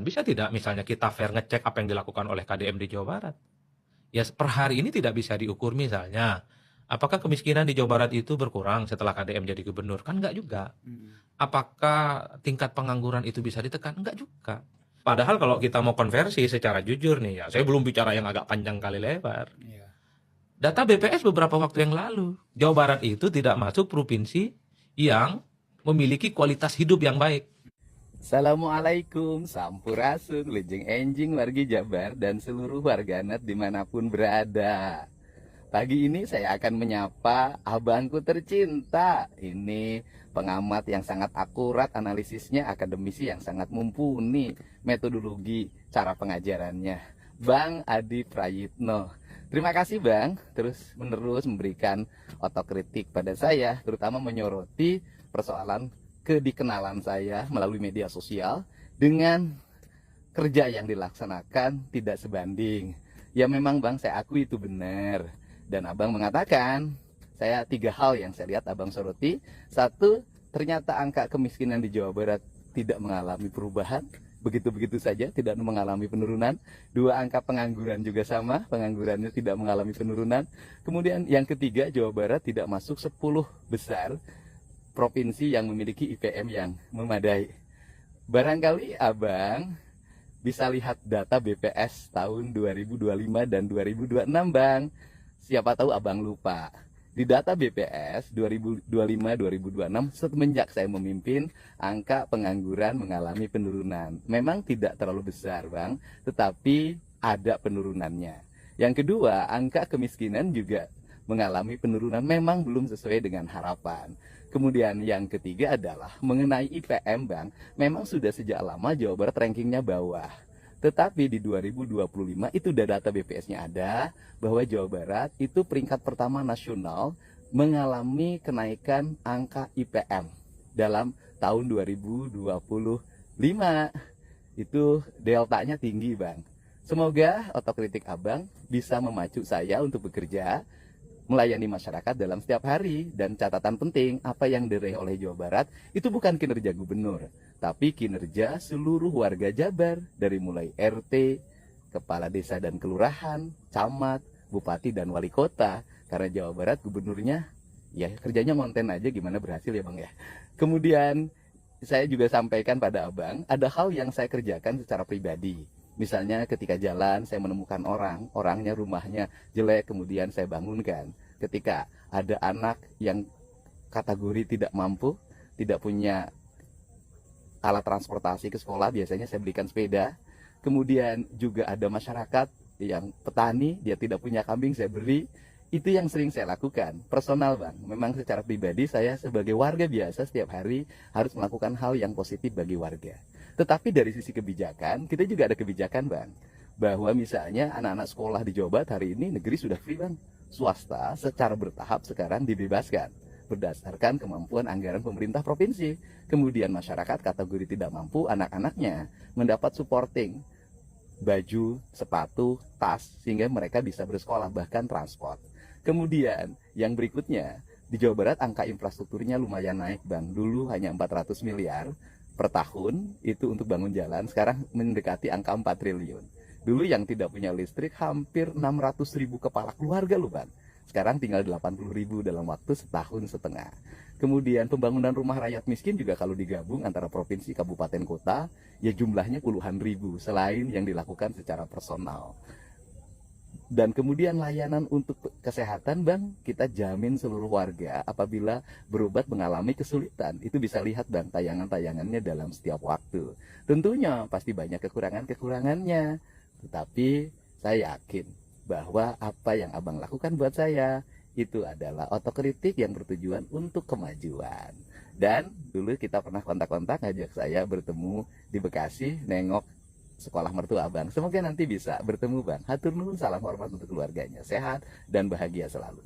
Bisa tidak misalnya kita fair ngecek apa yang dilakukan oleh KDM di Jawa Barat? Ya per hari ini tidak bisa diukur misalnya, apakah kemiskinan di Jawa Barat itu berkurang setelah KDM jadi gubernur? Kan enggak juga. Mhm. Apakah tingkat pengangguran itu bisa ditekan? Enggak juga. Padahal kalau kita mau konversi secara jujur nih ya, saya belum bicara yang agak panjang kali lebar. Iya. Data BPS beberapa waktu yang lalu, Jawa Barat itu tidak masuk provinsi yang memiliki kualitas hidup yang baik. Assalamualaikum, sampurasun, lejeng enjing wargi Jabar dan seluruh warganet dimanapun berada. Pagi ini saya akan menyapa abangku tercinta. Ini pengamat yang sangat akurat analisisnya, akademisi yang sangat mumpuni, metodologi cara pengajarannya, Bang Adi Prayitno. Terima kasih Bang, terus menerus memberikan otokritik pada saya, terutama menyoroti persoalan kedikenalan saya melalui media sosial dengan kerja yang dilaksanakan tidak sebanding. Ya memang Bang, saya akui itu benar. Dan Abang mengatakan, saya 3 hal yang saya lihat Abang soroti. 1, ternyata angka kemiskinan di Jawa Barat tidak mengalami perubahan, begitu-begitu saja, tidak mengalami penurunan. 2, angka pengangguran juga sama, penganggurannya tidak mengalami penurunan. Kemudian yang ketiga, Jawa Barat tidak masuk 10 besar provinsi yang memiliki IPM yang memadai. Barangkali Abang bisa lihat data BPS tahun 2025 dan 2026 Bang. Siapa tahu Abang lupa. Di data BPS 2025-2026 semenjak saya memimpin, angka pengangguran mengalami penurunan. Memang tidak terlalu besar Bang, tetapi ada penurunannya. Yang kedua, angka kemiskinan juga mengalami penurunan, memang belum sesuai dengan harapan. Kemudian yang ketiga adalah mengenai IPM Bang, memang sudah sejak lama Jawa Barat rankingnya bawah. Tetapi di 2025 itu udah data BPS-nya ada, bahwa Jawa Barat itu peringkat pertama nasional mengalami kenaikan angka IPM dalam tahun 2025. Itu deltanya tinggi Bang. Semoga otokritik Abang bisa memacu saya untuk bekerja melayani masyarakat dalam setiap hari. Dan catatan penting, apa yang diraih oleh Jawa Barat itu bukan kinerja gubernur, tapi kinerja seluruh warga Jabar, dari mulai RT, kepala desa dan kelurahan, camat, bupati dan wali kota. Karena Jawa Barat gubernurnya ya kerjanya ngonten aja, gimana berhasil ya Bang ya. Kemudian saya juga sampaikan pada Abang, ada hal yang saya kerjakan secara pribadi. Misalnya ketika jalan saya menemukan orangnya rumahnya jelek, kemudian saya bangunkan. Ketika ada anak yang kategori tidak mampu, tidak punya alat transportasi ke sekolah, biasanya saya belikan sepeda. Kemudian juga ada masyarakat yang petani, dia tidak punya kambing, saya beri. Itu yang sering saya lakukan, personal Bang. Memang secara pribadi saya sebagai warga biasa setiap hari harus melakukan hal yang positif bagi warga. Tetapi dari sisi kebijakan, kita juga ada kebijakan Bang, bahwa misalnya anak-anak sekolah di Jawa Barat hari ini negeri sudah free Bang. Swasta secara bertahap sekarang dibebaskan berdasarkan kemampuan anggaran pemerintah provinsi. Kemudian masyarakat kategori tidak mampu, anak-anaknya mendapat supporting, baju, sepatu, tas, sehingga mereka bisa bersekolah, bahkan transport. Kemudian yang berikutnya, di Jawa Barat angka infrastrukturnya lumayan naik Bang. Dulu hanya 400 miliar per tahun itu untuk bangun jalan, sekarang mendekati angka 4 triliun. Dulu yang tidak punya listrik hampir 600.000 kepala keluarga loh Bang. Sekarang tinggal 80.000 dalam waktu setahun setengah. Kemudian pembangunan rumah rakyat miskin juga kalau digabung antara provinsi, kabupaten, kota, ya jumlahnya puluhan ribu, selain yang dilakukan secara personal. Dan kemudian layanan untuk kesehatan Bang, kita jamin seluruh warga apabila berobat mengalami kesulitan. Itu bisa lihat Bang tayangan-tayangannya dalam setiap waktu. Tentunya pasti banyak kekurangan-kekurangannya, tetapi saya yakin bahwa apa yang Abang lakukan buat saya itu adalah otokritik yang bertujuan untuk kemajuan. Dan dulu kita pernah kontak-kontak ngajak saya bertemu di Bekasi, nengok sekolah mertua Abang. Semoga nanti bisa bertemu Bang. Hatur nuhun, salam hormat untuk keluarganya. Sehat dan bahagia selalu.